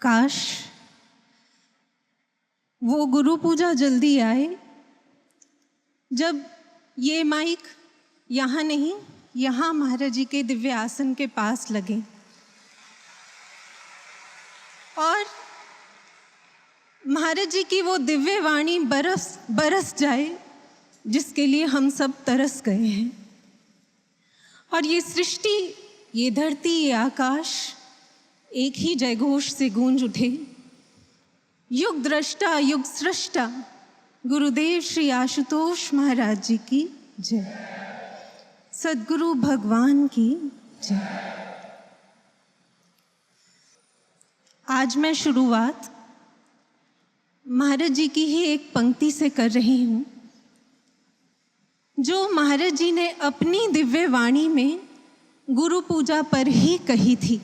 काश वो गुरु पूजा जल्दी आए जब ये माइक यहाँ नहीं, यहाँ महाराज जी के दिव्य आसन के पास लगे और महाराज जी की वो दिव्य वाणी बरस जाए जिसके लिए हम सब तरस गए हैं। और ये सृष्टि, ये धरती, ये आकाश एक ही जयघोष से गूंज उठे। युग दृष्टा युग सृष्टा गुरुदेव श्री आशुतोष महाराज जी की जय। सद्गुरु भगवान की जय। आज मैं शुरुआत महाराज जी की ही एक पंक्ति से कर रही हूँ जो महाराज जी ने अपनी दिव्य वाणी में गुरु पूजा पर ही कही थी।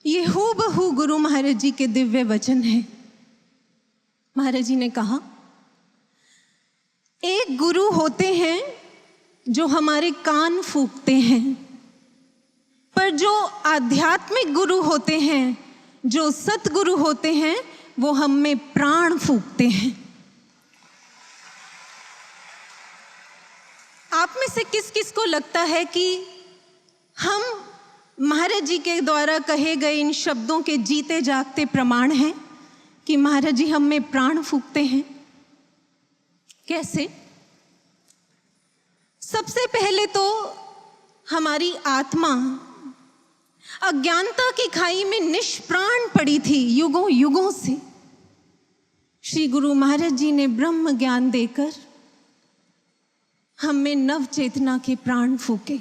ये हूबहू गुरु महाराज जी के दिव्य वचन है। महाराज जी ने कहा, एक गुरु होते हैं जो हमारे कान फूंकते हैं, पर जो आध्यात्मिक गुरु होते हैं, जो सतगुरु होते हैं, वो हम में प्राण फूंकते हैं। आप में से किस किस को लगता है कि हम महाराज जी के द्वारा कहे गए इन शब्दों के जीते जागते प्रमाण हैं कि महाराज जी हम में प्राण फूंकते हैं? कैसे? सबसे पहले तो हमारी आत्मा अज्ञानता की खाई में निष्प्राण पड़ी थी युगों युगों से। श्री गुरु महाराज जी ने ब्रह्म ज्ञान देकर हम में नव चेतना के प्राण फूके।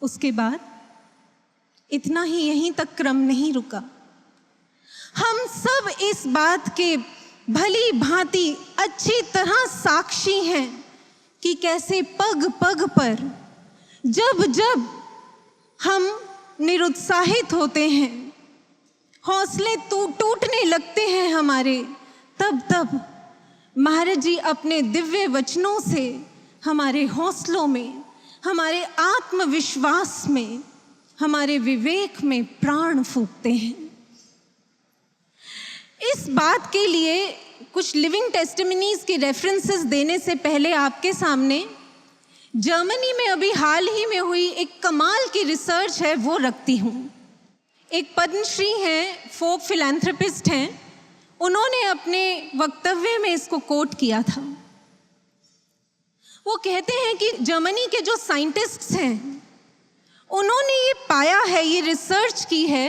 उसके बाद इतना ही यहीं तक क्रम नहीं रुका। हम सब इस बात के भली भांति अच्छी तरह साक्षी हैं कि कैसे पग पग पर जब जब हम निरुत्साहित होते हैं, हौसले टूटने लगते हैं हमारे, तब तब महाराज जी अपने दिव्य वचनों से हमारे हौसलों में, हमारे आत्मविश्वास में, हमारे विवेक में प्राण फूंकते हैं। इस बात के लिए कुछ लिविंग टेस्टिमनीज के रेफरेंसेस देने से पहले आपके सामने जर्मनी में अभी हाल ही में हुई एक कमाल की रिसर्च है वो रखती हूँ। एक पद्मश्री हैं, फोक फिलैंथ्रोपिस्ट हैं, उन्होंने अपने वक्तव्य में इसको कोट किया था। वो कहते हैं कि जर्मनी के जो साइंटिस्ट्स हैं उन्होंने ये पाया है, ये रिसर्च की है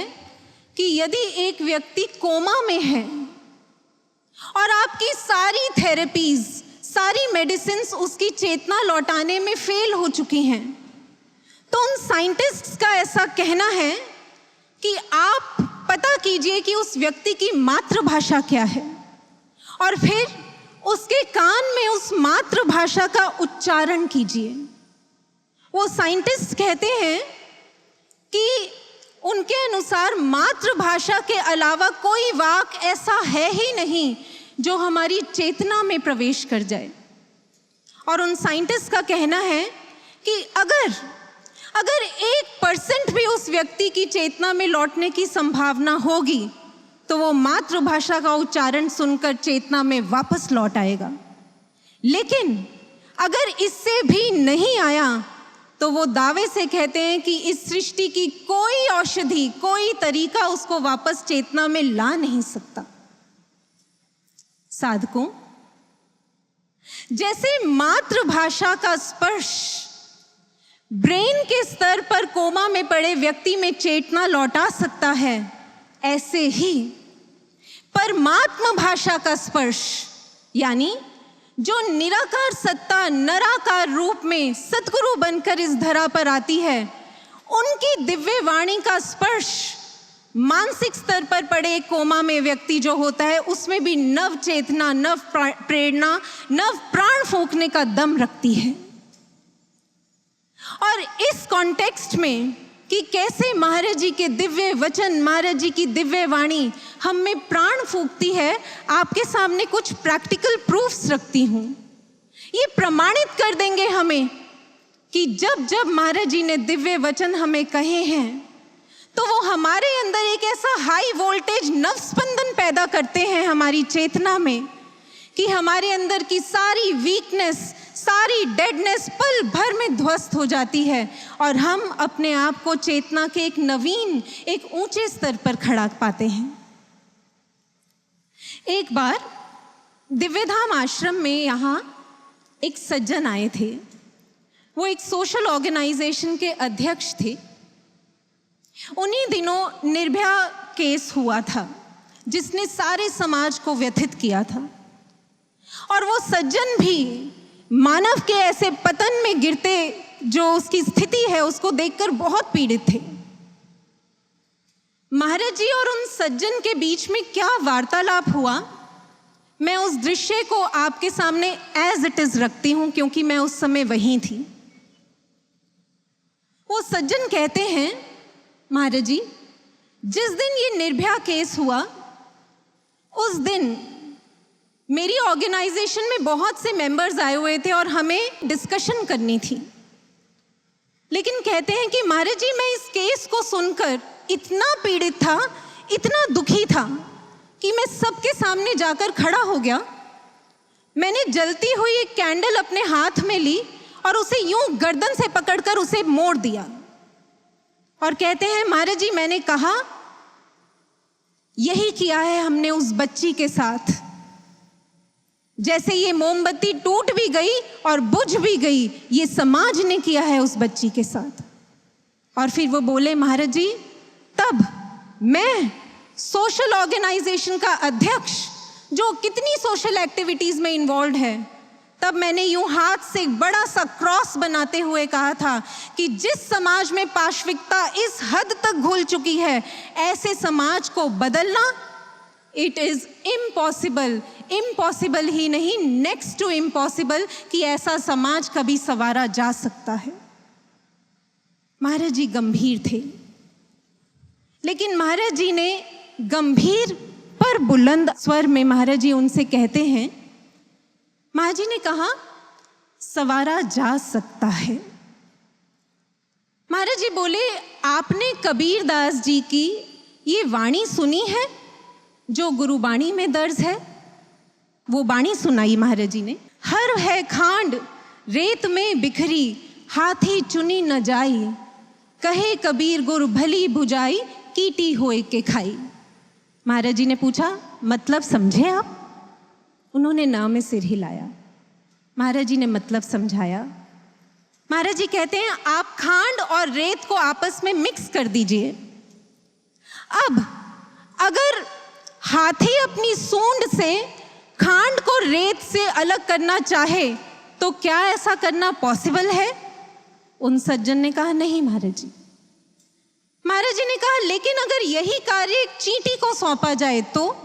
कि यदि एक व्यक्ति कोमा में है और आपकी सारी थेरेपीज, सारी मेडिसिन्स उसकी चेतना लौटाने में फेल हो चुकी हैं, तो उन साइंटिस्ट्स का ऐसा कहना है कि आप पता कीजिए कि उस व्यक्ति की मातृभाषा क्या है और फिर उसके कान में उस मातृभाषा का उच्चारण कीजिए। वो साइंटिस्ट कहते हैं कि उनके अनुसार मातृभाषा के अलावा कोई वाक ऐसा है ही नहीं जो हमारी चेतना में प्रवेश कर जाए। और उन साइंटिस्ट का कहना है कि अगर 1% भी उस व्यक्ति की चेतना में लौटने की संभावना होगी तो वो मातृभाषा का उच्चारण सुनकर चेतना में वापस लौट आएगा। लेकिन अगर इससे भी नहीं आया तो वो दावे से कहते हैं कि इस सृष्टि की कोई औषधि, कोई तरीका उसको वापस चेतना में ला नहीं सकता। साधकों, जैसे मातृभाषा का स्पर्श ब्रेन के स्तर पर कोमा में पड़े व्यक्ति में चेतना लौटा सकता है, ऐसे ही परमात्मा भाषा का स्पर्श, यानी जो निराकार सत्ता नराकार रूप में सतगुरु बनकर इस धरा पर आती है, उनकी दिव्य वाणी का स्पर्श मानसिक स्तर पर पड़े कोमा में व्यक्ति जो होता है उसमें भी नव चेतना, नव प्रेरणा, नव प्राण फूंकने का दम रखती है। और इस कॉन्टेक्स्ट में कि कैसे महाराज जी के दिव्य वचन, महाराज जी की दिव्य वाणी हम में प्राण फूंकती है, आपके सामने कुछ प्रैक्टिकल प्रूफ्स रखती हूँ। ये प्रमाणित कर देंगे हमें कि जब जब महाराज जी ने दिव्य वचन हमें कहे हैं तो वो हमारे अंदर एक ऐसा हाई वोल्टेज नव स्पंदन पैदा करते हैं हमारी चेतना में कि हमारे अंदर की सारी वीकनेस, सारी डेडनेस पल भर में ध्वस्त हो जाती है और हम अपने आप को चेतना के एक नवीन, एक ऊंचे स्तर पर खड़ा पाते हैं। एक बार दिव्यधाम आश्रम में यहाँ एक सज्जन आए थे। वो एक सोशल ऑर्गेनाइजेशन के अध्यक्ष थे। उन्हीं दिनों निर्भया केस हुआ था जिसने सारे समाज को व्यथित किया था और वो सज्जन भी मानव के ऐसे पतन में गिरते जो उसकी स्थिति है उसको देखकर बहुत पीड़ित थे। महाराज जी और उन सज्जन के बीच में क्या वार्तालाप हुआ, मैं उस दृश्य को आपके सामने एज इट इज रखती हूं क्योंकि मैं उस समय वहीं थी। वो सज्जन कहते हैं, महाराज जी, जिस दिन ये निर्भया केस हुआ उस दिन मेरी ऑर्गेनाइजेशन में बहुत से मेंबर्स आए हुए थे और हमें डिस्कशन करनी थी। लेकिन कहते हैं कि महाराज जी, मैं इस केस को सुनकर इतना पीड़ित था, इतना दुखी था कि मैं सबके सामने जाकर खड़ा हो गया। मैंने जलती हुई एक कैंडल अपने हाथ में ली और उसे यूं गर्दन से पकड़कर उसे मोड़ दिया और कहते हैं, महाराज जी, मैंने कहा यही किया है हमने उस बच्ची के साथ। जैसे ये मोमबत्ती टूट भी गई और बुझ भी गई, ये समाज ने किया है उस बच्ची के साथ। और फिर वो बोले, महाराज जी, तब मैं सोशल ऑर्गेनाइजेशन का अध्यक्ष जो कितनी सोशल एक्टिविटीज में इन्वॉल्व है, तब मैंने यूं हाथ से एक बड़ा सा क्रॉस बनाते हुए कहा था कि जिस समाज में पाशविकता इस हद तक घुल चुकी है, ऐसे समाज को बदलना इट इज इम्पॉसिबल। इम्पॉसिबल ही नहीं, नेक्स्ट टू इम्पॉसिबल कि ऐसा समाज कभी संवारा जा सकता है। महाराज जी गंभीर थे, लेकिन महाराज जी ने गंभीर पर बुलंद स्वर में महाराज जी उनसे कहते हैं, महाराज जी ने कहा, संवारा जा सकता है। महाराज जी बोले, आपने कबीर दास जी की ये वाणी सुनी है जो गुरुबाणी में दर्ज है? वो बाणी सुनाई महाराज जी ने। हर है खांड रेत में बिखरी, हाथी चुनी न जाई, कहे कबीर गुर भली भुजाई, कीटी होए के खाई। महाराज जी ने पूछा, मतलब समझे आप? उन्होंने ना में सिर हिलाया। महाराज जी ने मतलब समझाया। महाराज जी कहते हैं, आप खांड और रेत को आपस में मिक्स कर दीजिए। अब अगर हाथी अपनी सूंड से खांड को रेत से अलग करना चाहे तो क्या ऐसा करना पॉसिबल है? उन सज्जन ने कहा, नहीं महाराज जी। महाराज जी ने कहा, लेकिन अगर यही कार्य एक चींटी को सौंपा जाए तो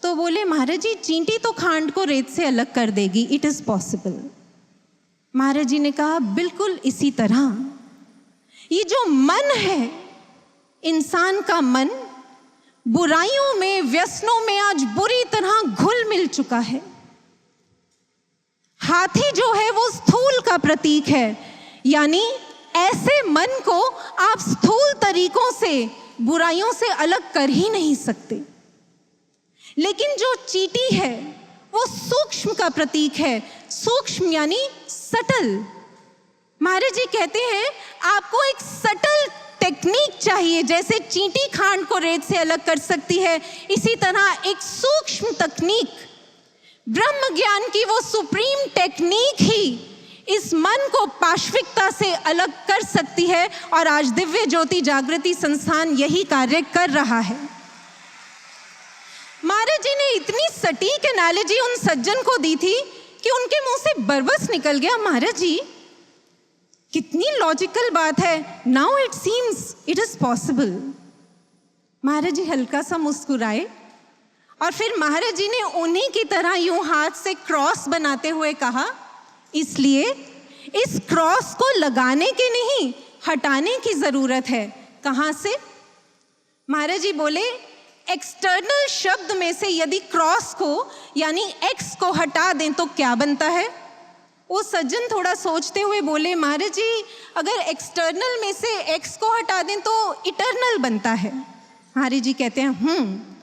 बोले, महाराज जी, चींटी तो खांड को रेत से अलग कर देगी, इट इज पॉसिबल। महाराज जी ने कहा, बिल्कुल इसी तरह ये जो मन है, इंसान का मन बुराइयों में, व्यसनों में आज बुरी तरह घुल मिल चुका है। हाथी जो है वो स्थूल का प्रतीक है, यानी ऐसे मन को आप स्थूल तरीकों से, बुराइयों से अलग कर ही नहीं सकते। लेकिन जो चींटी है वो सूक्ष्म का प्रतीक है। सूक्ष्म यानी सटल। महाराज जी कहते हैं, आपको एक सटल टेक्निक चाहिए। जैसे चींटी खांड को रेत से अलग कर सकती है, इसी तरह एक सूक्ष्म तकनीक, ब्रह्म ज्ञान की वो सुप्रीम टेक्निक ही इस मन को पाशविकता से अलग कर सकती है। और आज दिव्य ज्योति जागृति संस्थान यही कार्य कर रहा है। महाराज जी ने इतनी सटीक एनालॉजी उन सज्जन को दी थी कि उनके मुंह से बरबस निकल गया। महाराज जी, कितनी लॉजिकल बात है। Now it seems it is possible. Maharaj ji हल्का सा मुस्कुराए और फिर महाराज जी ने उन्हीं की तरह यूं हाथ से क्रॉस बनाते हुए कहा, इसलिए इस क्रॉस को लगाने के नहीं, हटाने की जरूरत है। कहां से? महाराज जी बोले, एक्सटर्नल शब्द में से यदि क्रॉस को यानी एक्स को हटा दें तो क्या बनता है? वो सज्जन थोड़ा सोचते हुए बोले, महाराज जी अगर एक्सटर्नल में से एक्स को हटा दें तो इटर्नल बनता है। महाराज जी कहते हैं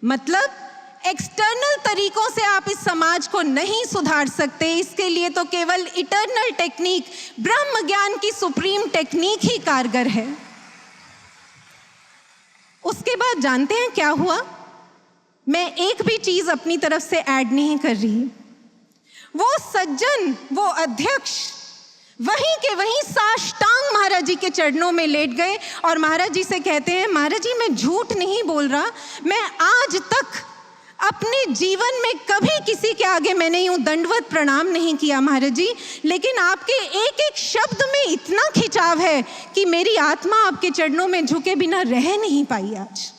मतलब एक्सटर्नल तरीकों से आप इस समाज को नहीं सुधार सकते, इसके लिए तो केवल इटर्नल टेक्निक, ब्रह्म ज्ञान की सुप्रीम टेक्निक ही कारगर है। उसके बाद जानते हैं क्या हुआ? मैं एक भी चीज अपनी तरफ से ऐड नहीं कर रही। वो सज्जन, वो अध्यक्ष वहीं के वहीं साष्टांग महाराज जी के चरणों में लेट गए और महाराज जी से कहते हैं, महाराज जी मैं झूठ नहीं बोल रहा, मैं आज तक अपने जीवन में कभी किसी के आगे मैंने यूं दंडवत प्रणाम नहीं किया महाराज जी, लेकिन आपके एक एक शब्द में इतना खिंचाव है कि मेरी आत्मा आपके चरणों में झुके बिना रह नहीं पाई आज।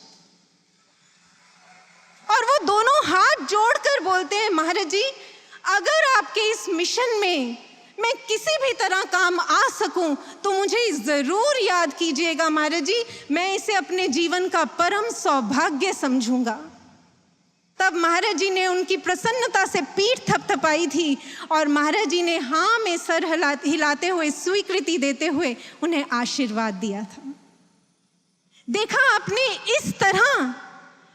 और वो दोनों हाथ जोड़कर बोलते हैं, महाराज जी अगर आपके इस मिशन में मैं किसी भी तरह काम आ सकूं तो मुझे जरूर याद कीजिएगा महाराज जी, मैं इसे अपने जीवन का परम सौभाग्य समझूंगा। तब महाराज जी ने उनकी प्रसन्नता से पीठ थपथपाई थी और महाराज जी ने हाँ में सर हिलाते हुए स्वीकृति देते हुए उन्हें आशीर्वाद दिया था। देखा आपने, इस तरह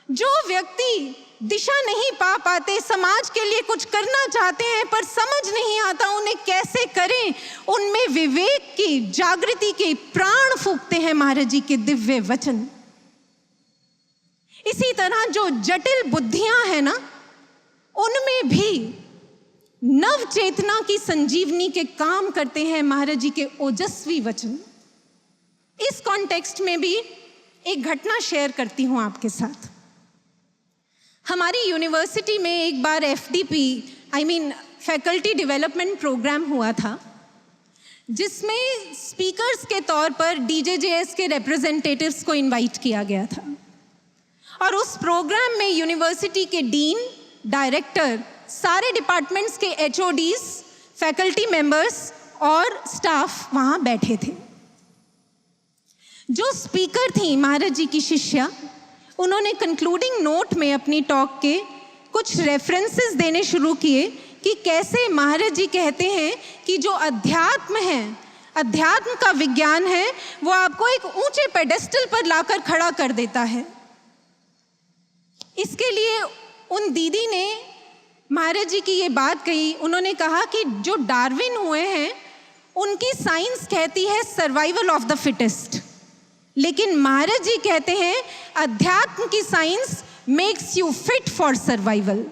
जो व्यक्ति दिशा नहीं पा पाते, समाज के लिए कुछ करना चाहते हैं पर समझ नहीं आता उन्हें कैसे करें, उनमें विवेक की, जागृति के प्राण फूंकते हैं महाराज जी के दिव्य वचन। इसी तरह जो जटिल बुद्धियां हैं ना, उनमें भी नव चेतना की संजीवनी के काम करते हैं महाराज जी के ओजस्वी वचन। इस कॉन्टेक्स्ट में भी एक घटना शेयर करती हूं आपके साथ। हमारी यूनिवर्सिटी में एक बार FDP फैकल्टी डेवलपमेंट प्रोग्राम हुआ था, जिसमें स्पीकर्स के तौर पर DJJS के रिप्रेजेंटेटिव्स को इनवाइट किया गया था। और उस प्रोग्राम में यूनिवर्सिटी के डीन, डायरेक्टर, सारे डिपार्टमेंट्स के HODs, फैकल्टी मेंबर्स और स्टाफ वहाँ बैठे थे। जो स्पीकर थी महाराज जी की शिष्या, उन्होंने कंक्लूडिंग नोट में अपनी टॉक के कुछ रेफरेंसेस देने शुरू किए कि कैसे महाराज जी कहते हैं कि जो अध्यात्म है, अध्यात्म का विज्ञान है, वो आपको एक ऊंचे पेडेस्टल पर लाकर खड़ा कर देता है। इसके लिए उन दीदी ने महाराज जी की ये बात कही। उन्होंने कहा कि जो डार्विन हुए हैं उनकी साइंस कहती है सर्वाइवल ऑफ द फिटेस्ट, लेकिन महाराज जी कहते हैं अध्यात्म की science makes you fit for survival.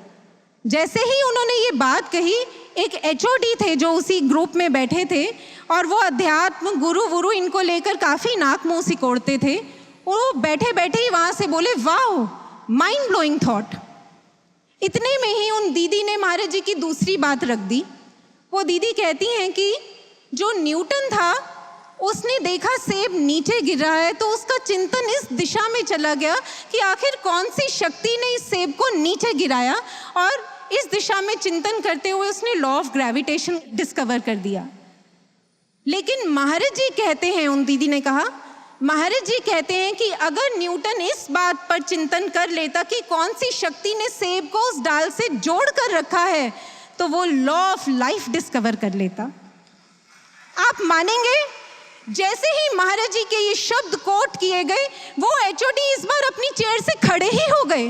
जैसे ही उन्होंने ये बात कही, एक HOD थे जो उसी ग्रुप में बैठे थे और वो अध्यात्म, गुरु वुरु इनको लेकर काफ़ी नाक मुंह सिकोड़ते थे। वो बैठे बैठे ही वहाँ से बोले, वाओ, माइंड ब्लोइंग थॉट। इतने में ही उन दीदी ने महाराज जी की दूसरी बात रख दी। वो दीदी कहती हैं कि जो न्यूटन था उसने देखा सेब नीचे गिर रहा है तो उसका चिंतन इस दिशा में चला गया कि आखिर कौन सी शक्ति ने इस सेब को नीचे गिराया, और इस दिशा में चिंतन करते हुए उसने लॉ ऑफ ग्रेविटेशन डिस्कवर कर दिया। लेकिन महाराज जी कहते हैं, उन दीदी ने कहा, महाराज जी कहते हैं कि अगर न्यूटन इस बात पर चिंतन कर लेता कि कौन सी शक्ति ने सेब को उस डाल से जोड़ कर रखा है, तो वो लॉ ऑफ लाइफ डिस्कवर कर लेता। आप मानेंगे, जैसे ही महाराज जी के ये शब्द कोट किए गए, वो HOD इस बार अपनी चेयर से खड़े ही हो गए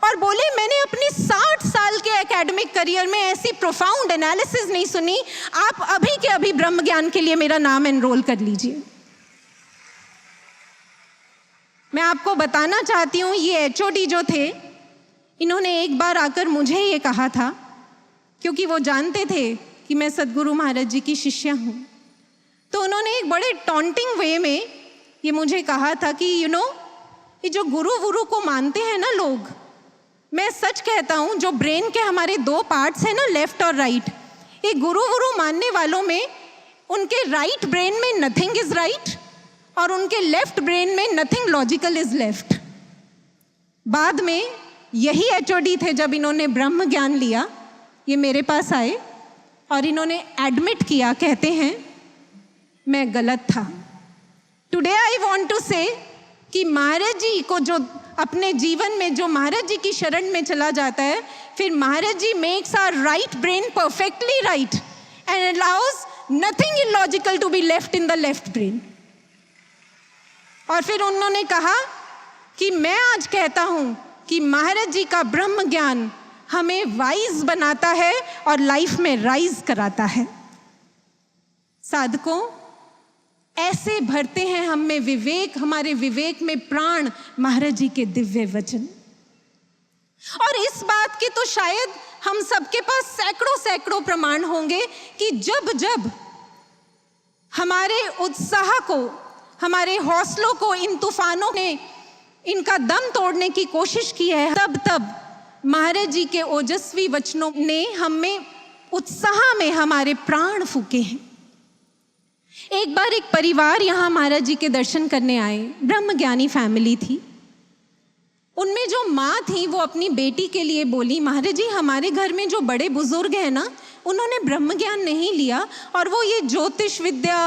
और बोले, मैंने अपने 60 साल के एकेडमिक करियर में ऐसी प्रोफाउंड एनालिसिस नहीं सुनी। आप अभी के अभी ब्रह्म ज्ञान के लिए मेरा नाम एनरोल कर लीजिए। मैं आपको बताना चाहती हूँ, ये HOD जो थे, इन्होंने एक बार आकर मुझे ये कहा था, क्योंकि वो जानते थे कि मैं सद्गुरु महाराज जी की शिष्या हूँ। तो उन्होंने एक बड़े टॉन्टिंग वे में ये मुझे कहा था कि ये जो गुरु वुरु को मानते हैं ना लोग, मैं सच कहता हूँ, जो ब्रेन के हमारे 2 पार्ट्स हैं ना, लेफ्ट और राइट, ये गुरु वुरु मानने वालों में उनके राइट ब्रेन में नथिंग इज राइट और उनके लेफ्ट ब्रेन में नथिंग लॉजिकल इज लेफ्ट। बाद में यही HOD थे, जब इन्होंने ब्रह्म ज्ञान लिया, ये मेरे पास आए और इन्होंने एडमिट किया, कहते हैं मैं गलत था। टुडे आई वॉन्ट टू से कि महाराज जी को जो अपने जीवन में जो महाराज जी की शरण में चला जाता है, फिर Maharaj ji makes our right brain perfectly right and allows nothing illogical to be left in the left brain. और फिर उन्होंने कहा कि मैं आज कहता हूं कि महाराज जी का ब्रह्म ज्ञान हमें वाइज बनाता है और लाइफ में राइज कराता है। साधकों, ऐसे भरते हैं हम में विवेक, हमारे विवेक में प्राण महाराज जी के दिव्य वचन। और इस बात के तो शायद हम सबके पास सैकड़ों सैकड़ों प्रमाण होंगे कि जब जब हमारे उत्साह को, हमारे हौसलों को इन तूफानों ने इनका दम तोड़ने की कोशिश की है, तब तब महाराज जी के ओजस्वी वचनों ने हमें उत्साह में हमारे प्राण फूके हैं। एक बार एक परिवार यहाँ महाराज जी के दर्शन करने आए, ब्रह्मज्ञानी फैमिली थी। उनमें जो माँ थी वो अपनी बेटी के लिए बोली, महाराज जी हमारे घर में जो बड़े बुजुर्ग हैं ना, उन्होंने ब्रह्म ज्ञान नहीं लिया और वो ये ज्योतिष विद्या,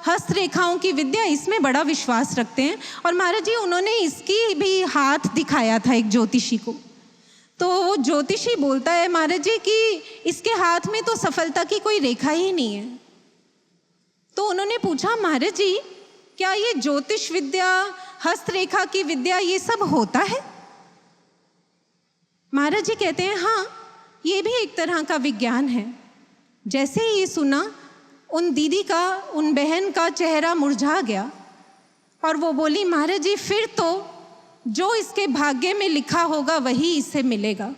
हस्तरेखाओं की विद्या, इसमें बड़ा विश्वास रखते हैं। और महाराज जी उन्होंने इसकी भी हाथ दिखाया था एक ज्योतिषी को। तो वो ज्योतिषी बोलता है महाराज जी कि इसके हाथ में तो सफलता की कोई रेखा ही नहीं है। तो उन्होंने पूछा, महाराज जी क्या ये ज्योतिष विद्या, हस्तरेखा की विद्या, ये सब होता है? महाराज जी कहते हैं, हाँ ये भी एक तरह का विज्ञान है। जैसे ही ये सुना, उन दीदी का, उन बहन का चेहरा मुरझा गया और वो बोली, महाराज जी फिर तो जो इसके भाग्य में लिखा होगा वही इसे मिलेगा।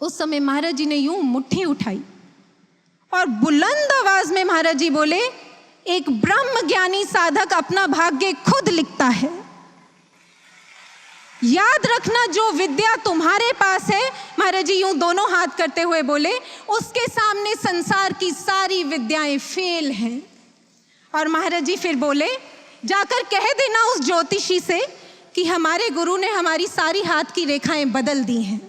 उस समय महाराज जी ने यूं मुट्ठी उठाई और बुलंद आवाज में महाराज जी बोले, एक ब्रह्म ज्ञानी साधक अपना भाग्य खुद लिखता है। याद रखना, जो विद्या तुम्हारे पास है, महाराज जी यूं दोनों हाथ करते हुए बोले, उसके सामने संसार की सारी विद्याएं फेल हैं। और महाराज जी फिर बोले, जाकर कह देना उस ज्योतिषी से कि हमारे गुरु ने हमारी सारी हाथ की रेखाएं बदल दी हैं।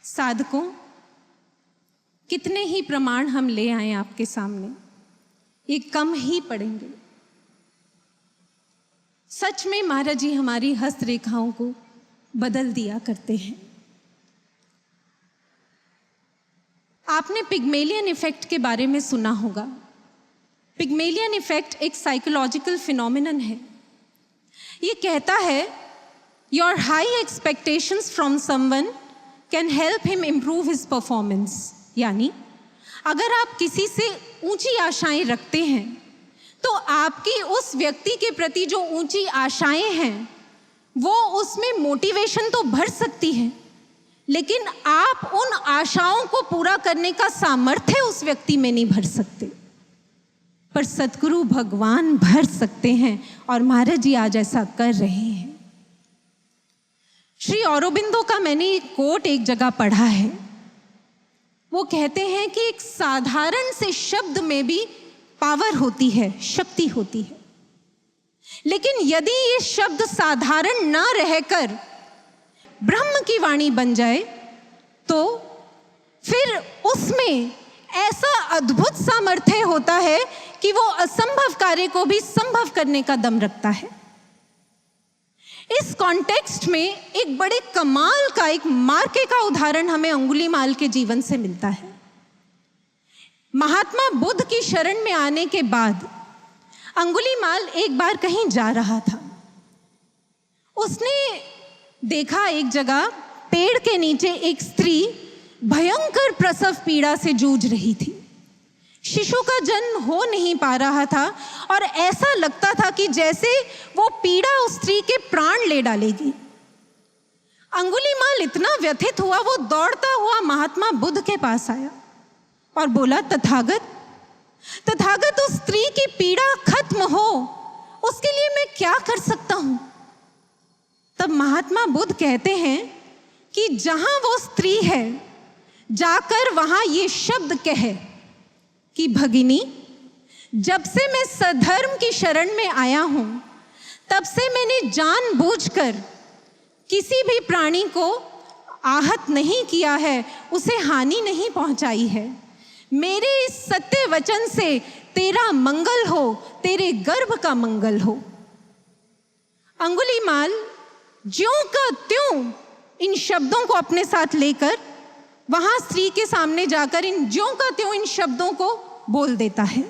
साधकों, कितने ही प्रमाण हम ले आए आपके सामने, ये कम ही पड़ेंगे। सच में महाराज जी हमारी हस्तरेखाओं को बदल दिया करते हैं। आपने पिग्मेलियन इफेक्ट के बारे में सुना होगा। पिग्मेलियन इफेक्ट एक साइकोलॉजिकल फिनोमिनन है। ये कहता है, your high expectations from someone can help him improve his performance. यानी अगर आप किसी से ऊंची आशाएं रखते हैं तो आपकी उस व्यक्ति के प्रति जो ऊंची आशाएं हैं वो उसमें मोटिवेशन तो भर सकती है, लेकिन आप उन आशाओं को पूरा करने का सामर्थ्य उस व्यक्ति में नहीं भर सकते। पर सद्गुरु भगवान भर सकते हैं और महाराज जी आज ऐसा कर रहे हैं। श्री औरोबिंदो का मैंने एक कोट एक जगह पढ़ा है। वो कहते हैं कि एक साधारण से शब्द में भी पावर होती है, शक्ति होती है। लेकिन यदि ये शब्द साधारण ना रहकर ब्रह्म की वाणी बन जाए तो फिर उसमें ऐसा अद्भुत सामर्थ्य होता है कि वो असंभव कार्य को भी संभव करने का दम रखता है। इस कॉन्टेक्स्ट में एक बड़े कमाल का, एक मार्के का उदाहरण हमें अंगुलीमाल के जीवन से मिलता है। महात्मा बुद्ध की शरण में आने के बाद अंगुलीमाल एक बार कहीं जा रहा था। उसने देखा एक जगह पेड़ के नीचे एक स्त्री भयंकर प्रसव पीड़ा से जूझ रही थी। शिशु का जन्म हो नहीं पा रहा था और ऐसा लगता था कि जैसे वो पीड़ा उस स्त्री के प्राण ले डालेगी। अंगुलीमाल इतना व्यथित हुआ, वो दौड़ता हुआ महात्मा बुद्ध के पास आया और बोला, तथागत, तथागत उस स्त्री की पीड़ा खत्म हो, उसके लिए मैं क्या कर सकता हूं? तब महात्मा बुद्ध कहते हैं कि जहां वो स्त्री है जाकर वहां ये शब्द कहे कि भगिनी, जब से मैं सधर्म की शरण में आया हूं तब से मैंने जानबूझकर किसी भी प्राणी को आहत नहीं किया है, उसे हानि नहीं पहुंचाई है। मेरे इस सत्य वचन से तेरा मंगल हो, तेरे गर्भ का मंगल हो। अंगुलीमाल ज्यों का त्यों इन शब्दों को अपने साथ लेकर वहां स्त्री के सामने जाकर इन ज्यों का त्यों इन शब्दों को बोल देता है।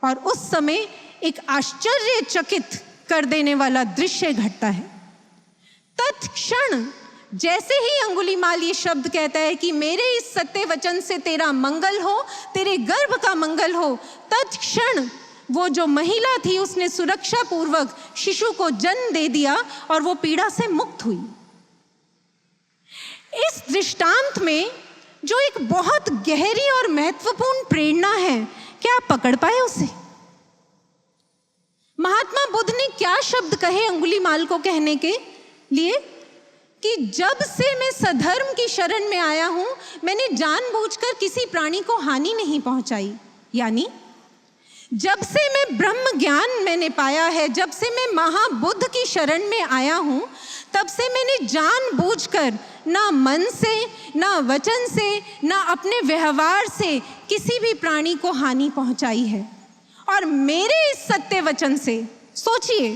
और उस समय एक आश्चर्यचकित कर देने वाला दृश्य घटता है। तत्क्षण जैसे ही अंगुलीमाल ये शब्द कहता है कि मेरे इस सत्य वचन से तेरा मंगल हो, तेरे गर्भ का मंगल हो, तत्क्षण वो जो महिला थी उसने सुरक्षा पूर्वक शिशु को जन्म दे दिया और वो पीड़ा से मुक्त हुई। इस दृष्टांत में जो एक बहुत गहरी और महत्वपूर्ण प्रेरणा है, क्या आप पकड़ पाए उसे? महात्मा बुद्ध ने क्या शब्द कहे अंगुलीमाल को कहने के लिए कि जब से मैं सधर्म की शरण में आया हूं, मैंने जानबूझकर किसी प्राणी को हानि नहीं पहुंचाई। यानी जब से मैं ब्रह्म ज्ञान मैंने पाया है, जब से मैं महाबुद्ध की शरण में आया हूं, तब से मैंने जानबूझकर ना मन से, ना वचन से, ना अपने व्यवहार से किसी भी प्राणी को हानि पहुंचाई है। और मेरे इस सत्य वचन से सोचिए,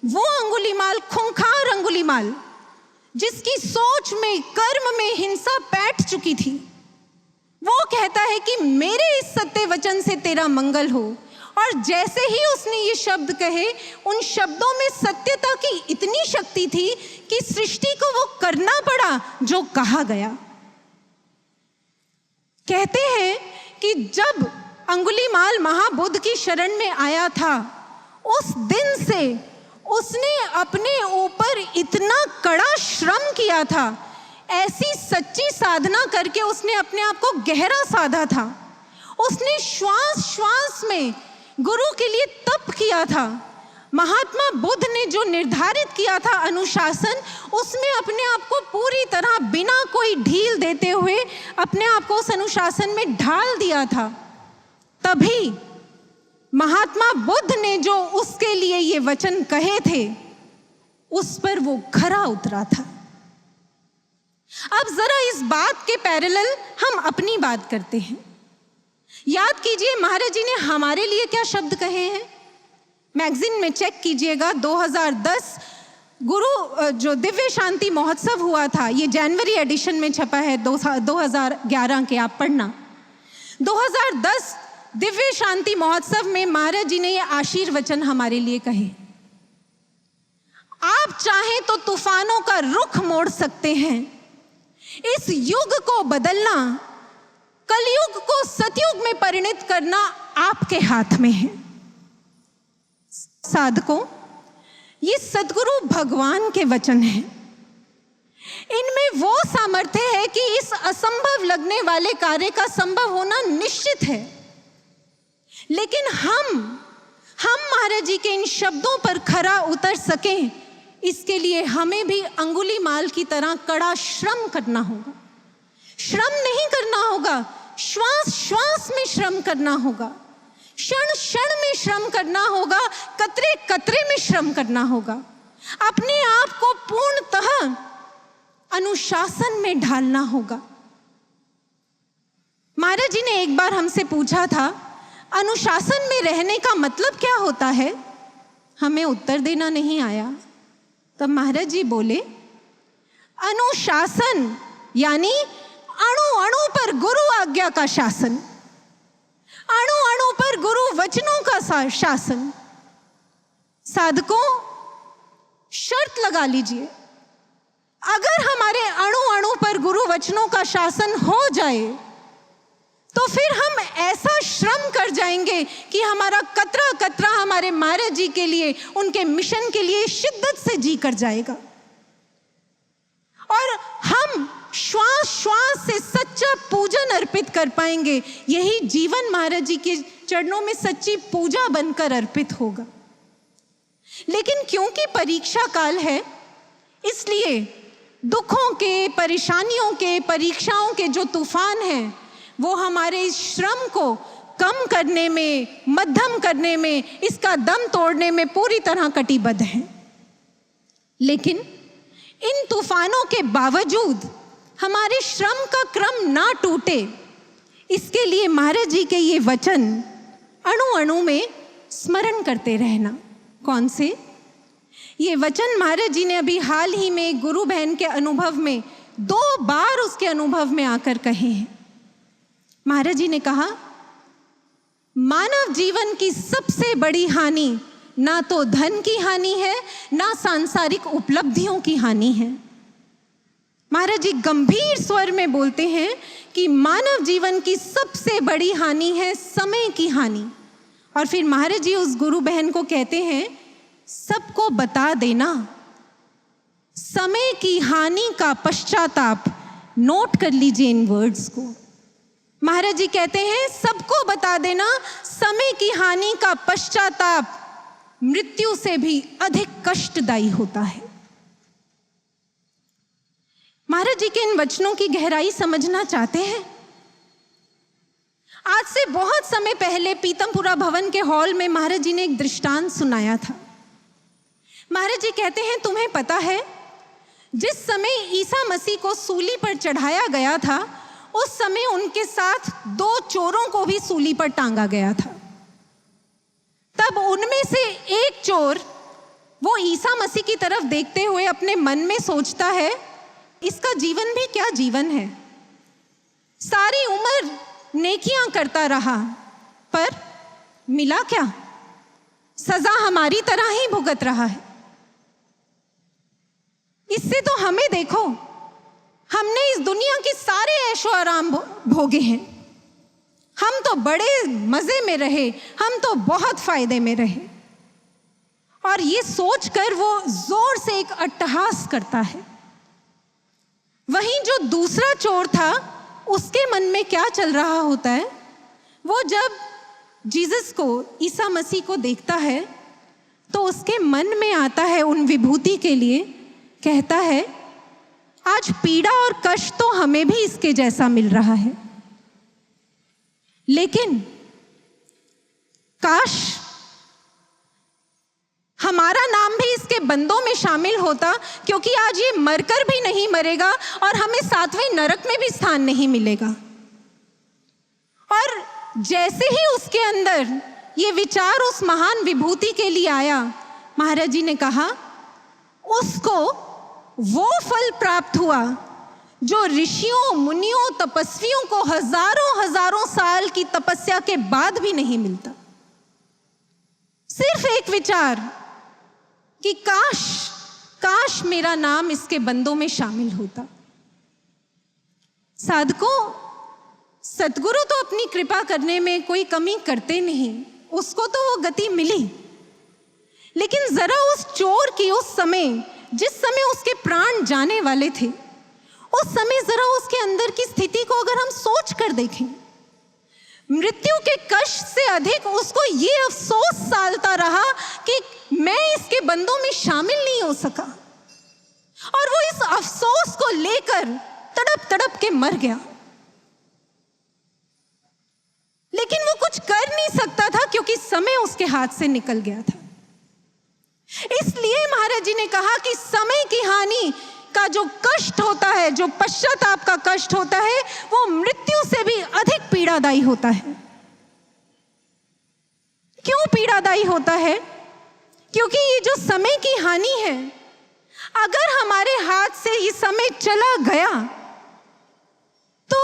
वो अंगुलीमाल, खूंखार अंगुलीमाल, जिसकी सोच में, कर्म में हिंसा बैठ चुकी थी, वो कहता है कि मेरे इस सत्य वचन से तेरा मंगल हो। और जैसे ही उसने ये शब्द कहे, उन शब्दों में सत्यता की इतनी शक्ति थी कि सृष्टि को वो करना पड़ा जो कहा गया। कहते हैं कि जब अंगुलीमाल महाबुद्ध की शरण में आया था, उस दिन से उसने अपने ऊपर इतना कड़ा श्रम किया था, ऐसी सच्ची साधना करके उसने अपने आप को गहरा साधा था। उसने श्वास श्वास में गुरु के लिए तप किया था। महात्मा बुद्ध ने जो निर्धारित किया था अनुशासन, उसमें अपने आप को पूरी तरह बिना कोई ढील देते हुए अपने आप को उस अनुशासन में ढाल दिया था। तभी महात्मा बुद्ध ने जो उसके लिए ये वचन कहे थे, उस पर वो खरा उतरा था। अब जरा इस बात के पैरेलल हम अपनी बात करते हैं। याद कीजिए महाराज जी ने हमारे लिए क्या शब्द कहे हैं। मैगजीन में चेक कीजिएगा, 2010 गुरु जो दिव्य शांति महोत्सव हुआ था, ये जनवरी एडिशन में छपा है 2011 के, आप पढ़ना। 2010 दिव्य शांति महोत्सव में महाराज जी ने ये आशीर्वचन हमारे लिए कहे। आप चाहें तो तूफानों का रुख मोड़ सकते हैं। इस युग को बदलना, कलयुग को सतयुग में परिणत करना आपके हाथ में है। साधकों, ये सद्गुरु भगवान के वचन हैं। इनमें वो सामर्थ्य है कि इस असंभव लगने वाले कार्य का संभव होना निश्चित है। लेकिन हम महाराज जी के इन शब्दों पर खरा उतर सकें, इसके लिए हमें भी अंगुलीमाल की तरह कड़ा श्रम करना होगा। श्रम नहीं करना होगा, श्वास श्वास में श्रम करना होगा, क्षण क्षण में श्रम करना होगा, कतरे कतरे में श्रम करना होगा। अपने आप को पूर्णतः अनुशासन में ढालना होगा। महाराज जी ने एक बार हमसे पूछा था, अनुशासन में रहने का मतलब क्या होता है? हमें उत्तर देना नहीं आया। तब महाराज जी बोले, अनुशासन यानी अणु अणु पर गुरु आज्ञा का शासन, अणु अणु पर गुरु वचनों का शासन। साधकों, शर्त लगा लीजिए, अगर हमारे अणु अणु पर गुरु वचनों का शासन हो जाए तो फिर हम ऐसा श्रम कर जाएंगे कि हमारा कतरा कतरा हमारे महाराज जी के लिए, उनके मिशन के लिए शिद्दत से जी कर जाएगा। और हम श्वास श्वास से सच्चा पूजन अर्पित कर पाएंगे। यही जीवन महाराज जी के चरणों में सच्ची पूजा बनकर अर्पित होगा। लेकिन क्योंकि परीक्षा काल है, इसलिए दुखों के, परेशानियों के, परीक्षाओं के जो तूफान हैं, वो हमारे इस श्रम को कम करने में, मध्यम करने में, इसका दम तोड़ने में पूरी तरह कटिबद्ध हैं। लेकिन इन तूफानों के बावजूद हमारे श्रम का क्रम ना टूटे, इसके लिए महाराज जी के ये वचन अणु अणु में स्मरण करते रहना। कौन से? ये वचन महाराज जी ने अभी हाल ही में गुरु बहन के अनुभव में 2 बार उसके अनुभव में आकर कहे हैं। महाराज जी ने कहा, मानव जीवन की सबसे बड़ी हानि ना तो धन की हानि है, ना सांसारिक उपलब्धियों की हानि है। महाराज जी गंभीर स्वर में बोलते हैं कि मानव जीवन की सबसे बड़ी हानि है समय की हानि। और फिर महाराज जी उस गुरु बहन को कहते हैं, सबको बता देना, समय की हानि का पश्चाताप। नोट कर लीजिए इन वर्ड्स को। महाराज जी कहते हैं, सबको बता देना, समय की हानि का पश्चाताप मृत्यु से भी अधिक कष्टदायी होता है। महाराज जी के इन वचनों की गहराई समझना चाहते हैं? आज से बहुत समय पहले पीतमपुरा भवन के हॉल में महाराज जी ने एक दृष्टांत सुनाया था। महाराज जी कहते हैं, तुम्हें पता है जिस समय ईसा मसीह को सूली पर चढ़ाया गया था, उस समय उनके साथ 2 चोरों को भी सूली पर टांगा गया था। तब उनमें से एक चोर वो ईसा मसीह की तरफ देखते हुए अपने मन में सोचता है, इसका जीवन भी क्या जीवन है, सारी उम्र नेकियां करता रहा, पर मिला क्या, सजा हमारी तरह ही भुगत रहा है। इससे तो हमें देखो, हमने इस दुनिया के सारे ऐशो आराम भोगे हैं, हम तो बड़े मजे में रहे, हम तो बहुत फायदे में रहे। और ये सोचकर वो जोर से एक अट्टहास करता है। वहीं जो दूसरा चोर था, उसके मन में क्या चल रहा होता है, वो जब जीसस को, ईसा मसीह को देखता है तो उसके मन में आता है उन विभूति के लिए, कहता है, आज पीड़ा और कष्ट तो हमें भी इसके जैसा मिल रहा है, लेकिन काश हमारा नाम भी इसके बंदों में शामिल होता, क्योंकि आज ये मरकर भी नहीं मरेगा और हमें 7वें नरक में भी स्थान नहीं मिलेगा। और जैसे ही उसके अंदर ये विचार उस महान विभूति के लिए आया, महाराज जी ने कहा, उसको वो फल प्राप्त हुआ जो ऋषियों, मुनियों, तपस्वियों को हजारों हजारों साल की तपस्या के बाद भी नहीं मिलता। सिर्फ एक विचार कि काश मेरा नाम इसके बंदों में शामिल होता। साधकों, सतगुरु तो अपनी कृपा करने में कोई कमी करते नहीं, उसको तो वो गति मिली, लेकिन जरा उस चोर की उस समय, जिस समय उसके प्राण जाने वाले थे, उस समय जरा उसके अंदर की स्थिति को अगर हम सोच कर देखें, मृत्यु के कष्ट से अधिक उसको ये अफसोस सालता रहा कि मैं इसके बंदों में शामिल नहीं हो सका, और वो इस अफसोस को लेकर तड़प तड़प के मर गया। लेकिन वो कुछ कर नहीं सकता था, क्योंकि समय उसके हाथ से निकल गया था। इसलिए महाराज जी ने कहा कि समय की हानि का जो कष्ट होता है, जो पश्चाताप का कष्ट होता है, वो मृत्यु से भी अधिक पीड़ादायी होता है। क्यों पीड़ादायी होता है? क्योंकि ये जो समय की हानि है, अगर हमारे हाथ से ये समय चला गया तो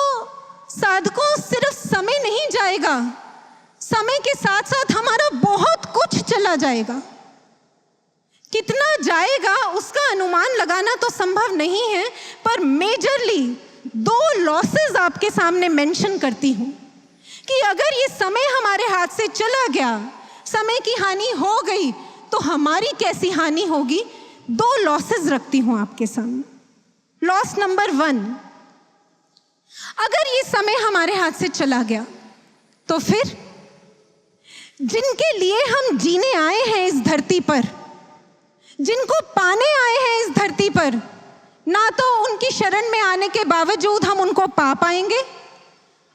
साधकों, सिर्फ समय नहीं जाएगा, समय के साथ साथ हमारा बहुत कुछ चला जाएगा। कितना जाएगा उसका अनुमान लगाना तो संभव नहीं है, पर मेजरली 2 लॉसेस आपके सामने मेंशन करती हूं कि अगर ये समय हमारे हाथ से चला गया, समय की हानि हो गई, तो हमारी कैसी हानि होगी। 2 लॉसेस रखती हूं आपके सामने। लॉस नंबर 1, अगर ये समय हमारे हाथ से चला गया तो फिर जिनके लिए हम जीने आए हैं इस धरती पर, जिनको पाने आए हैं इस धरती पर, ना तो उनकी शरण में आने के बावजूद हम उनको पा पाएंगे,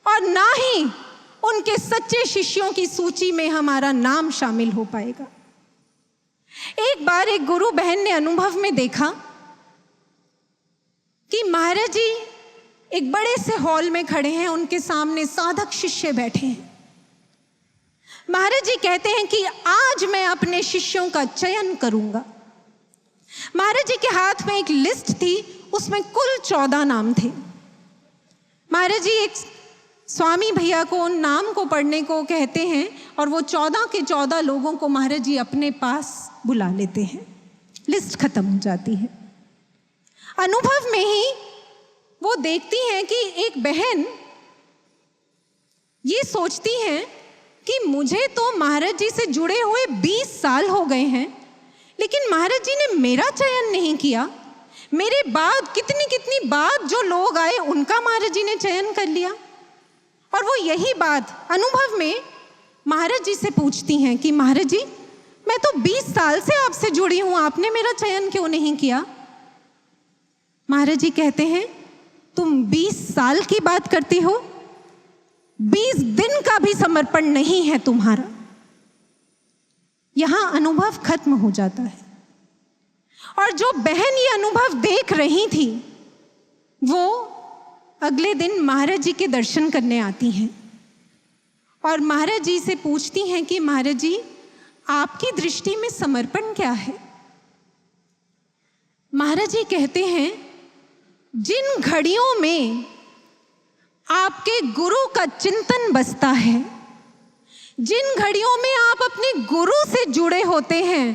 और ना ही उनके सच्चे शिष्यों की सूची में हमारा नाम शामिल हो पाएगा। एक बार एक गुरु बहन ने अनुभव में देखा कि महाराज जी एक बड़े से हॉल में खड़े हैं, उनके सामने साधक शिष्य बैठे हैं। महाराज जी कहते हैं कि आज मैं अपने शिष्यों का चयन करूंगा। महाराज जी के हाथ में एक लिस्ट थी, उसमें कुल 14 नाम थे। महाराज जी एक स्वामी भैया को उन नाम को पढ़ने को कहते हैं और वो 14 के 14 लोगों को महाराज जी अपने पास बुला लेते हैं। लिस्ट खत्म हो जाती है। अनुभव में ही वो देखती हैं कि एक बहन ये सोचती हैं कि मुझे तो महाराज जी से जुड़े हुए 20 साल हो गए हैं, लेकिन महाराज जी ने मेरा चयन नहीं किया। मेरे बाद कितनी बाद जो लोग आए उनका महाराज जी ने चयन कर लिया। और वो यही बात अनुभव में महाराज जी से पूछती हैं कि महाराज जी मैं तो 20 साल से आपसे जुड़ी हूं, आपने मेरा चयन क्यों नहीं किया? महाराज जी कहते हैं तुम 20 साल की बात करती हो, 20 दिन का भी समर्पण नहीं है तुम्हारा। यहां अनुभव खत्म हो जाता है। और जो बहन ये अनुभव देख रही थी वो अगले दिन महाराज जी के दर्शन करने आती हैं और महाराज जी से पूछती हैं कि महाराज जी आपकी दृष्टि में समर्पण क्या है? महाराज जी कहते हैं जिन घड़ियों में आपके गुरु का चिंतन बसता है, जिन घड़ियों में आप अपने गुरु से जुड़े होते हैं,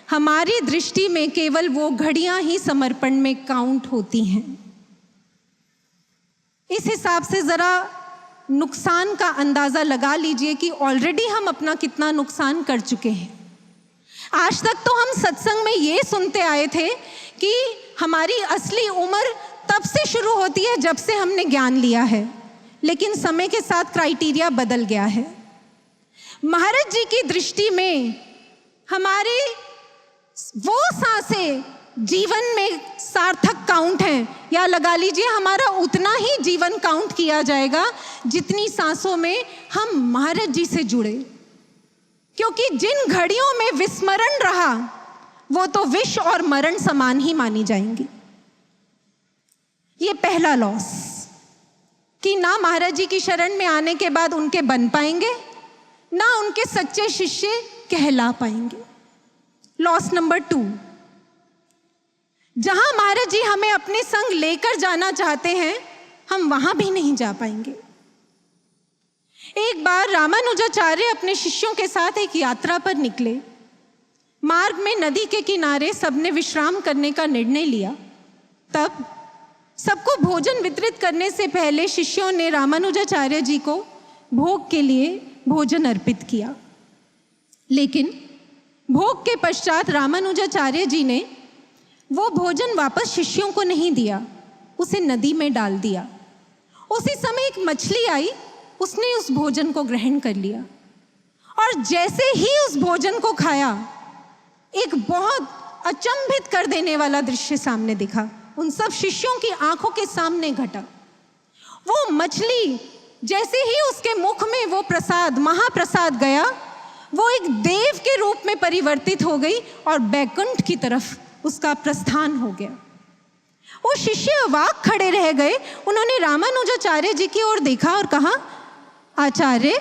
हमारी दृष्टि में केवल वो घड़ियां ही समर्पण में काउंट होती हैं। इस हिसाब से जरा नुकसान का अंदाजा लगा लीजिए कि ऑलरेडी हम अपना कितना नुकसान कर चुके हैं। आज तक तो हम सत्संग में ये सुनते आए थे कि हमारी असली उम्र तब से शुरू होती है जब से हमने ज्ञान लिया है, लेकिन समय के साथ क्राइटेरिया बदल गया है। महाराज जी की दृष्टि में हमारे वो सांसें जीवन में सार्थक काउंट हैं, या लगा लीजिए हमारा उतना ही जीवन काउंट किया जाएगा जितनी सांसों में हम महाराज जी से जुड़े। क्योंकि जिन घड़ियों में विस्मरण रहा वो तो विष और मरण समान ही मानी जाएंगी। ये पहला लॉस कि ना महाराज जी की शरण में आने के बाद उनके बन पाएंगे, ना उनके सच्चे शिष्य कहला पाएंगे। लॉस नंबर 2, जहां महाराज जी हमें अपने संग लेकर जाना चाहते हैं हम वहां भी नहीं जा पाएंगे। एक बार रामानुजाचार्य अपने शिष्यों के साथ एक यात्रा पर निकले। मार्ग में नदी के किनारे सबने विश्राम करने का निर्णय लिया। तब सबको भोजन वितरित करने से पहले शिष्यों ने रामानुजाचार्य जी को भोग के लिए भोजन अर्पित किया। लेकिन भोग के पश्चात रामानुजाचार्य जी ने वो भोजन वापस शिष्यों को नहीं दिया, उसे नदी में डाल दिया। उसी समय एक मछली आई, उसने उस भोजन को ग्रहण कर लिया और जैसे ही उस भोजन को खाया एक बहुत अचंभित कर देने वाला दृश्य सामने दिखा। उन सब शिष्यों की आंखों के सामने घटा। वो मछली जैसे ही उसके मुख में वो प्रसाद, महाप्रसाद गया, वो एक देव के रूप में परिवर्तित हो गई और बैकुंठ की तरफ उसका प्रस्थान हो गया। वो शिष्य अवाक खड़े रह गए। उन्होंने रामानुजाचार्य जी की ओर देखा और कहा, आचार्य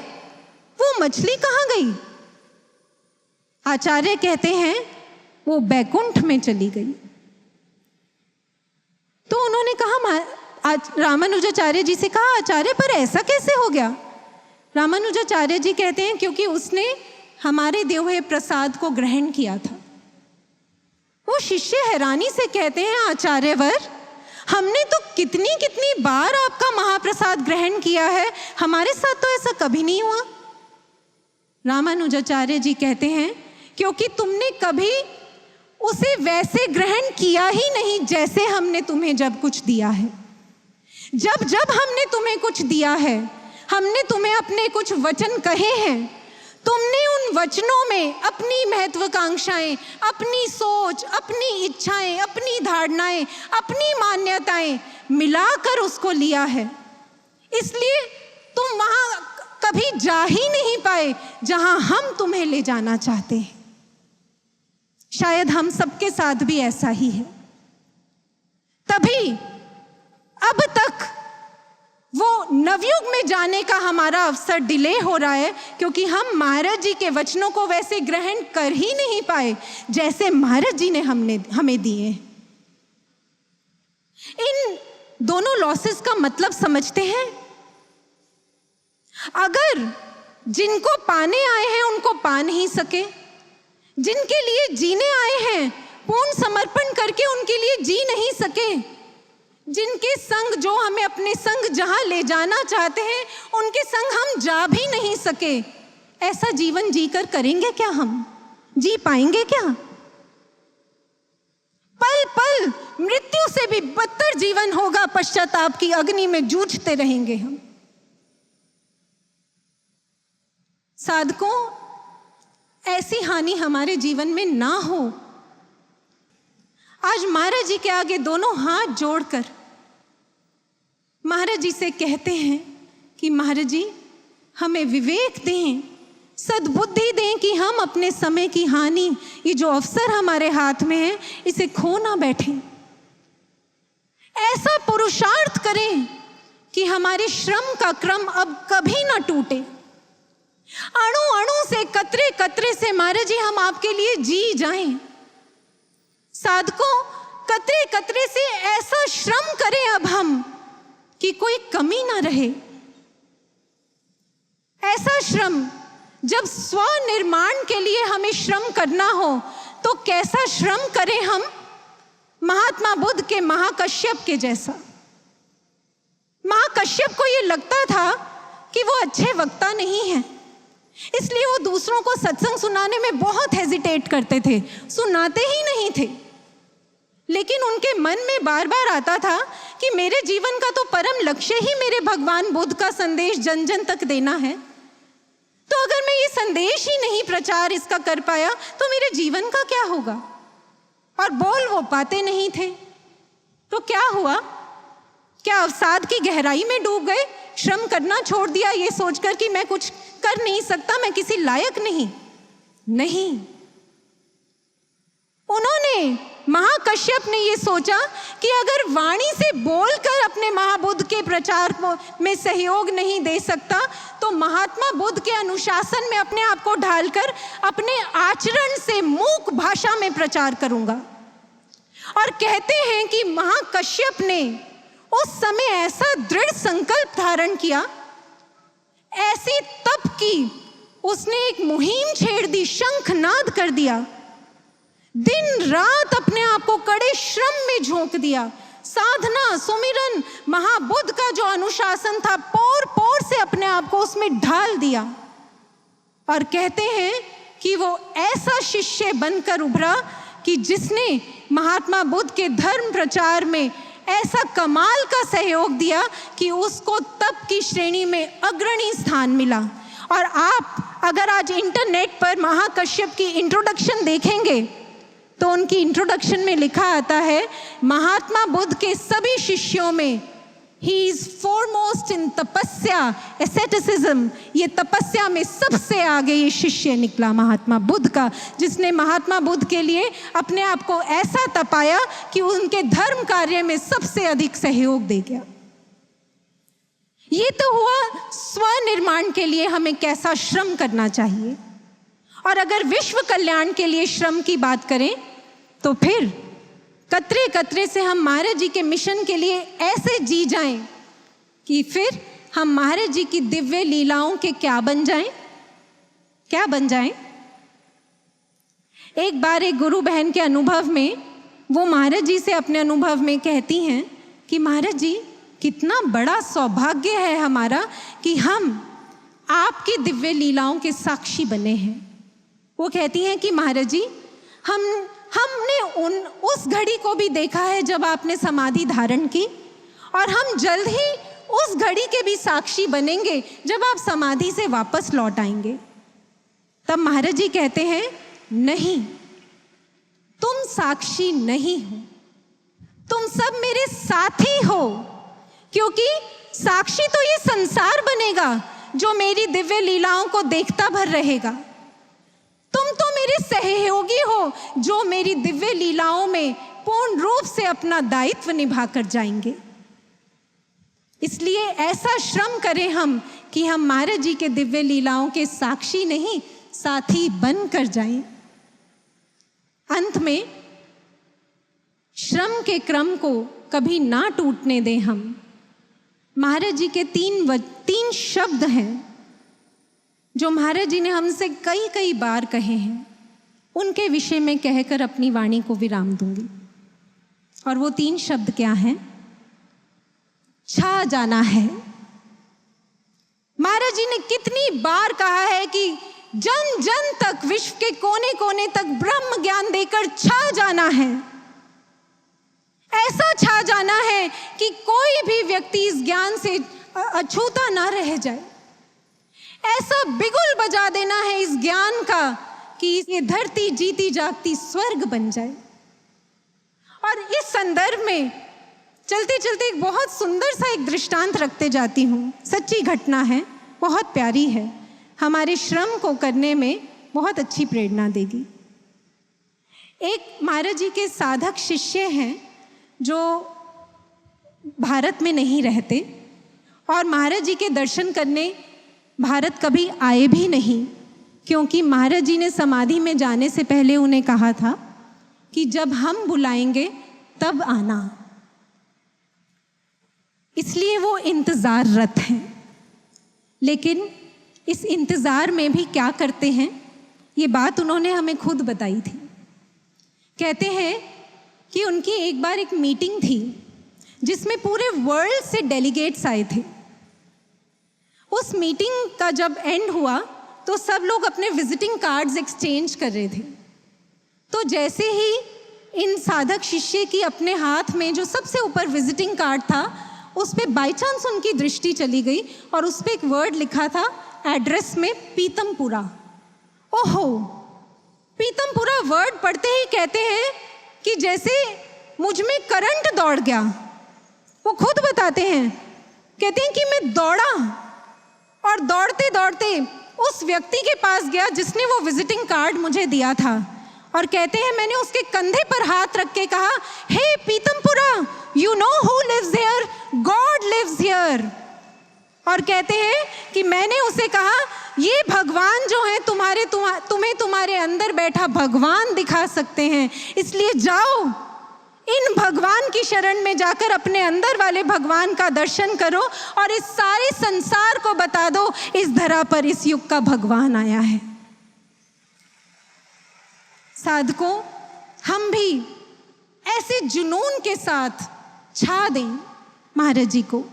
वो मछली कहाँ गई? आचार्य कहते हैं वो बैकुंठ में चली गई। तो उन्होंने कहा, रामानुजाचार्य जी से कहा, आचार्य पर ऐसा कैसे हो गया? रामानुजाचार्य जी कहते हैं क्योंकि उसने हमारे दिए हुए प्रसाद को ग्रहण किया था। वो शिष्य हैरानी से कहते हैं, आचार्यवर हमने तो कितनी कितनी बार आपका महाप्रसाद ग्रहण किया है, हमारे साथ तो ऐसा कभी नहीं हुआ। रामानुजाचार्य जी कहते हैं क्योंकि तुमने कभी उसे वैसे ग्रहण किया ही नहीं जैसे हमने तुम्हें जब कुछ दिया है। जब जब हमने तुम्हें कुछ दिया है, हमने तुम्हें अपने कुछ वचन कहे हैं, तुमने उन वचनों में अपनी महत्वाकांक्षाएं, अपनी सोच, अपनी इच्छाएं, अपनी धारणाएं, अपनी मान्यताएं मिलाकर उसको लिया है। इसलिए तुम वहां कभी जा ही नहीं पाए जहां हम तुम्हें ले जाना चाहते हैं। शायद हम सबके साथ भी ऐसा ही है। तभी अब तक वो नवयुग में जाने का हमारा अवसर डिले हो रहा है, क्योंकि हम महाराज जी के वचनों को वैसे ग्रहण कर ही नहीं पाए जैसे महाराज जी ने हमें दिए। इन दोनों लॉसेस का मतलब समझते हैं? अगर जिनको पाने आए हैं उनको पा नहीं सके, जिनके लिए जीने आए हैं पूर्ण समर्पण करके उनके लिए जी नहीं सके, जिनके संग जो हमें अपने संग जहां ले जाना चाहते हैं उनके संग हम जा भी नहीं सके, ऐसा जीवन जीकर करेंगे क्या? हम जी पाएंगे क्या? पल पल मृत्यु से भी बदतर जीवन होगा, पश्चाताप की अग्नि में जूझते रहेंगे हम। साधकों, ऐसी हानि हमारे जीवन में ना हो। आज महाराज जी के आगे दोनों हाथ जोड़कर महाराज जी से कहते हैं कि महाराज जी हमें विवेक दें, सद्बुद्धि दें कि हम अपने समय की हानि, ये जो अवसर हमारे हाथ में है, इसे खो ना बैठें। ऐसा पुरुषार्थ करें कि हमारे श्रम का क्रम अब कभी ना टूटे। अणु अणु से, कतरे कतरे से महाराज जी हम आपके लिए जी जाएं। साधकों, कतरे कतरे से ऐसा श्रम करें अब हम कि कोई कमी ना रहे। ऐसा श्रम, जब स्वनिर्माण के लिए हमें श्रम करना हो तो कैसा श्रम करें हम? महात्मा बुद्ध के महाकश्यप के जैसा। महाकश्यप को यह लगता था कि वो अच्छे वक्ता नहीं है, इसलिए वो दूसरों को सत्संग सुनाने में बहुत हेजिटेट करते थे, सुनाते ही नहीं थे। लेकिन उनके मन में बार बार आता था कि मेरे जीवन का तो परम लक्ष्य ही मेरे भगवान बुद्ध का संदेश जन जन तक देना है, तो अगर मैं ये संदेश ही नहीं प्रचार इसका कर पाया तो मेरे जीवन का क्या होगा? और बोल वो पाते नहीं थे। तो क्या हुआ? क्या अवसाद की गहराई में डूब गए? श्रम करना छोड़ दिया ये सोचकर कि मैं कुछ कर नहीं सकता, मैं किसी लायक नहीं? नहीं, उन्होंने, महाकश्यप ने ये सोचा कि अगर वाणी से बोलकर अपने महाबुद्ध के प्रचार में सहयोग नहीं दे सकता तो महात्मा बुद्ध के अनुशासन में अपने आप को ढालकर अपने आचरण से मूक भाषा में प्रचार करूंगा। और कहते हैं कि महाकश्यप ने उस समय ऐसा दृढ़ संकल्प धारण किया, ऐसी तप की, उसने एक मुहिम छेड़ दी, शंखनाद कर दिया, दिन रात अपने आप को कड़े श्रम में झोंक दिया। साधना, सुमिरन, महाबुद्ध का जो अनुशासन था, पोर पोर से अपने आप को उसमें ढाल दिया। और कहते हैं कि वो ऐसा शिष्य बनकर उभरा कि जिसने महात्मा बुद्ध के धर्म प्रचार में ऐसा कमाल का सहयोग दिया कि उसको तप की श्रेणी में अग्रणी स्थान मिला। और आप अगर आज इंटरनेट पर महाकश्यप की इंट्रोडक्शन देखेंगे तो उनकी इंट्रोडक्शन में लिखा आता है, महात्मा बुद्ध के सभी शिष्यों में ही इज फॉरमोस्ट इन तपस्या, एसेटिसिज्म, ये तपस्या में सबसे आगे ये शिष्य निकला महात्मा बुद्ध का, जिसने महात्मा बुद्ध के लिए अपने आप को ऐसा तपाया कि उनके धर्म कार्य में सबसे अधिक सहयोग दे गया। ये तो हुआ स्वनिर्माण के लिए हमें कैसा श्रम करना चाहिए। और अगर विश्व कल्याण के लिए श्रम की बात करें तो फिर कतरे कतरे से हम महाराज जी के मिशन के लिए ऐसे जी जाएं कि फिर हम महाराज जी की दिव्य लीलाओं के क्या बन जाएं? क्या बन जाएं? एक बार एक गुरु बहन के अनुभव में वो महाराज जी से अपने अनुभव में कहती हैं कि महाराज जी, कितना बड़ा सौभाग्य है हमारा कि हम आपकी दिव्य लीलाओं के साक्षी बने हैं। वो कहती हैं कि महाराज जी, हमने उस घड़ी को भी देखा है जब आपने समाधि धारण की, और हम जल्द ही उस घड़ी के भी साक्षी बनेंगे जब आप समाधि से वापस लौट आएंगे। तब महाराज जी कहते हैं, नहीं, तुम साक्षी नहीं हो, तुम सब मेरे साथी हो, क्योंकि साक्षी तो ये संसार बनेगा जो मेरी दिव्य लीलाओं को देखता भर रहेगा। तुम तो मेरे सहयोगी हो जो मेरी दिव्य लीलाओं में पूर्ण रूप से अपना दायित्व निभा कर जाएंगे। इसलिए ऐसा श्रम करें हम कि हम महाराज जी के दिव्य लीलाओं के साक्षी नहीं, साथी बन कर जाएं। अंत में श्रम के क्रम को कभी ना टूटने दें हम। महाराज जी के तीन शब्द हैं जो महाराज जी ने हमसे कई कई बार कहे हैं, उनके विषय में कहकर अपनी वाणी को विराम दूंगी। और वो तीन शब्द क्या हैं? छा जाना है। महाराज जी ने कितनी बार कहा है कि जन जन तक, विश्व के कोने कोने तक ब्रह्म ज्ञान देकर छा जाना है। ऐसा छा जाना है कि कोई भी व्यक्ति इस ज्ञान से अछूता ना रह जाए। ऐसा बिगुल बजा देना है इस ज्ञान का कि ये धरती जीती जागती स्वर्ग बन जाए। और इस संदर्भ में चलते चलते एक बहुत सुंदर सा एक दृष्टांत रखते जाती हूँ। सच्ची घटना है, बहुत प्यारी है, हमारे श्रम को करने में बहुत अच्छी प्रेरणा देगी। एक महाराज जी के साधक शिष्य हैं जो भारत में नहीं रहते और महाराज जी के दर्शन करने भारत कभी आए भी नहीं, क्योंकि महाराज जी ने समाधि में जाने से पहले उन्हें कहा था कि जब हम बुलाएंगे तब आना। इसलिए वो इंतज़ाररत हैं। लेकिन इस इंतज़ार में भी क्या करते हैं, ये बात उन्होंने हमें खुद बताई थी। कहते हैं कि उनकी एक बार एक मीटिंग थी जिसमें पूरे वर्ल्ड से डेलीगेट्स आए थे। उस मीटिंग का जब एंड हुआ तो सब लोग अपने विजिटिंग कार्ड्स एक्सचेंज कर रहे थे। तो जैसे ही इन साधक शिष्य की अपने हाथ में जो सबसे ऊपर विजिटिंग कार्ड था, उस पर बाई चांस उनकी दृष्टि चली गई और उस पर एक वर्ड लिखा था एड्रेस में पीतमपुरा। ओहो, पीतमपुरा वर्ड पढ़ते ही कहते हैं कि जैसे मुझ में करंट दौड़ गया। वो खुद बताते हैं, कहते हैं कि मैं दौड़ा और दौड़ते दौड़ते उस व्यक्ति के पास गया जिसने वो विजिटिंग कार्ड मुझे दिया था। और कहते हैं मैंने उसके कंधे पर हाथ रख के कहा, hey Pitampura, you know who lives here? God lives here. और कहते हैं कि मैंने उसे कहा, ये भगवान जो है तुम्हें तुम्हारे अंदर बैठा भगवान दिखा सकते हैं, इसलिए जाओ इन भगवान की शरण में जाकर अपने अंदर वाले भगवान का दर्शन करो और इस सारे संसार को बता दो इस धरा पर इस युग का भगवान आया है। साधकों, हम भी ऐसे जुनून के साथ छा दें महाराज जी को।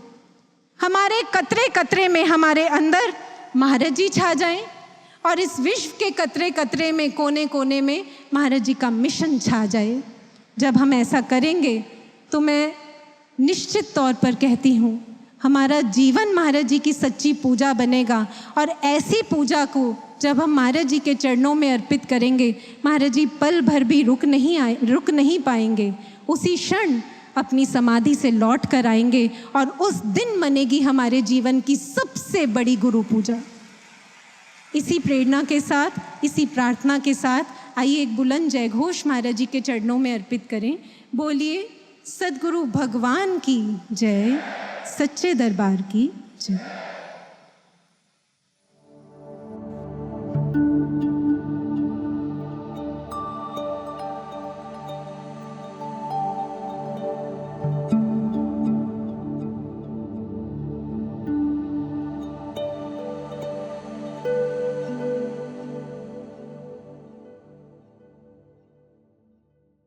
हमारे कतरे कतरे में हमारे अंदर महाराज जी छा जाएं और इस विश्व के कतरे कतरे में, कोने कोने में महाराज जी का मिशन छा जाए। जब हम ऐसा करेंगे तो मैं निश्चित तौर पर कहती हूँ हमारा जीवन महाराज जी की सच्ची पूजा बनेगा। और ऐसी पूजा को जब हम महाराज जी के चरणों में अर्पित करेंगे, महाराज जी पल भर भी रुक नहीं पाएंगे। उसी क्षण अपनी समाधि से लौट कर आएंगे और उस दिन मनेगी हमारे जीवन की सबसे बड़ी गुरु पूजा। इसी प्रेरणा के साथ, इसी प्रार्थना के साथ आइए एक बुलंद जय घोष महाराज जी के चरणों में अर्पित करें। बोलिए सद्गुरु भगवान की जय, सच्चे दरबार की जय।